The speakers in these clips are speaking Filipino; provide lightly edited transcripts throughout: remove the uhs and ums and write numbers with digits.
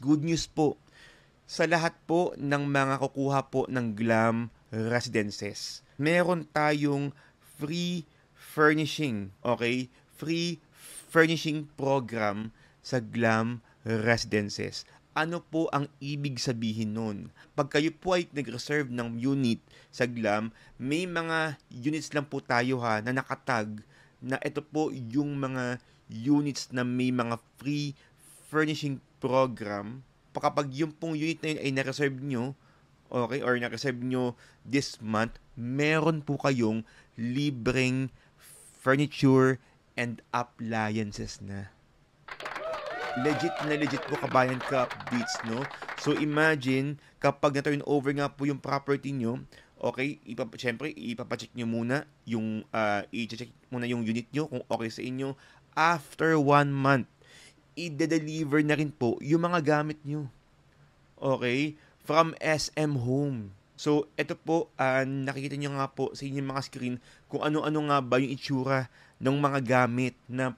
Good news po, sa lahat po ng mga kukuha po ng Glam Residences, meron tayong free furnishing, okay? Free furnishing program sa Glam Residences. Ano po ang ibig sabihin nun? Pag kayo po ay nag-reserve ng unit sa Glam, may mga units lang po tayo na nakatag na ito po yung mga units na may mga free furnishing program. Kapag yung pong unit na yun ay na-reserve nyo, okay, or na-reserve nyo this month, meron po kayong libreng furniture and appliances na. Legit po kabayan ka updates, no? So imagine, kapag na-turn over nga po yung property nyo, okay, syempre, ipapacheck nyo muna yung, i-check muna yung unit nyo kung okay sa inyo. After 1 month, i-deliver na rin po yung mga gamit nyo. Okay? From SM Home. So, ito po, nakikita nyo nga po sa inyong mga screen kung ano-ano nga ba yung itsura ng mga gamit na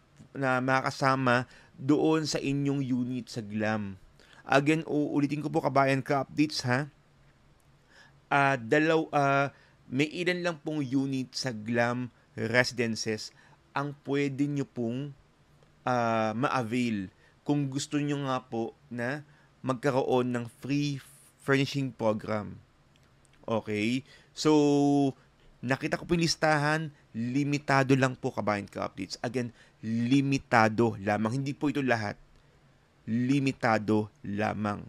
makasama doon sa inyong unit sa Glam. Again, uulitin ko po kabayan ka updates may ilan lang pong unit sa Glam Residences ang pwede nyo pong ma-avail kung gusto nyo nga po na magkaroon ng free furnishing program. Okay? So, nakita ko po yung listahan, limitado lang po kabayan ka updates. Again, limitado lamang. Hindi po ito lahat. Limitado lamang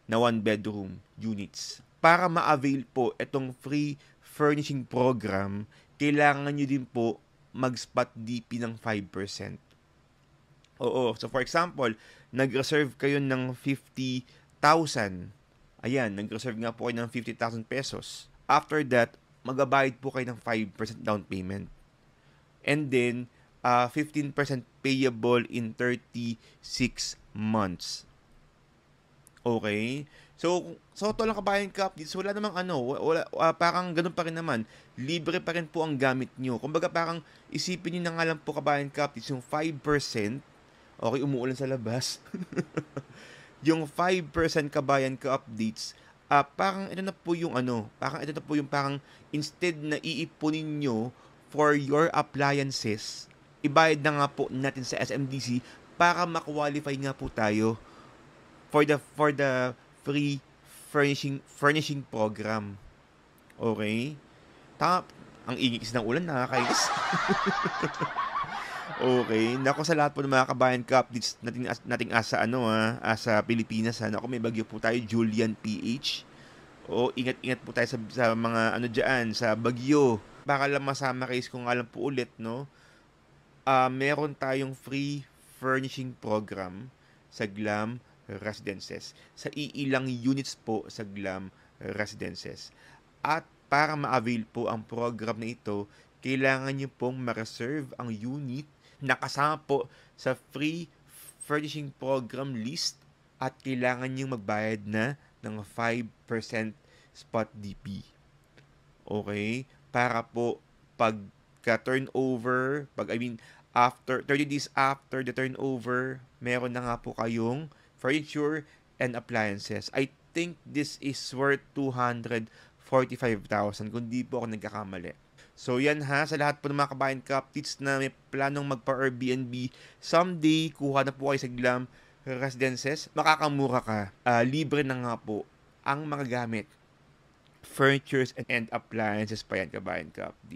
na 1-bedroom units. Para ma-avail po itong free furnishing program, kailangan nyo din po mag-spot DP ng 5%. Oo. So, for example, nag-reserve kayo ng 50,000. Ayan, nag-reserve nga po kayo ng 50,000 pesos. After that, magabayad po kayo ng 5% down payment. And then, 15% payable in 36 months. Okay? So to lang kabayan ka updates, wala namang parang ganun pa rin naman. Libre pa rin po ang gamit nyo. Kumbaga parang isipin nyo na nga lang po kabayan ka updates, yung 5%, okay, umuulan sa labas. Yung 5% kabayan ka updates, parang ito na po yung parang instead na iipunin nyo for your appliances, ibayad na nga po natin sa SMDC para ma-qualify nga po tayo for the free furnishing program. Okay? Ang ingis ng ulan, nakakainis. Okay. Nako, sa lahat po ng mga kabayan ka updates nating asa Pilipinas. Nako, may bagyo po tayo, Julian PH. O, ingat-ingat po tayo sa mga diyan, sa bagyo. Baka lang masama case kung alam po ulit, no? Meron tayong free furnishing program sa Glam Residences. Sa iilang units po sa Glam Residences. At para ma-avail po ang program na ito, kailangan nyo pong ma-reserve ang unit na kasama po sa free furnishing program list at kailangan nyo magbayad na ng 5% spot DP. Okay? Para po pagka-turnover, after 30 days after the turnover, meron na nga po kayong furniture and appliances. I think this is worth 245,000 kung di po ako nagkakamali. So yan sa lahat po ng mga kabayan ka updates na may planong magpa-Airbnb, someday kuha na po kayo sa Glam Residences, makakamura ka. Libre na nga po ang mga gamit, furnitures and appliances pa yan kabayan ka updates.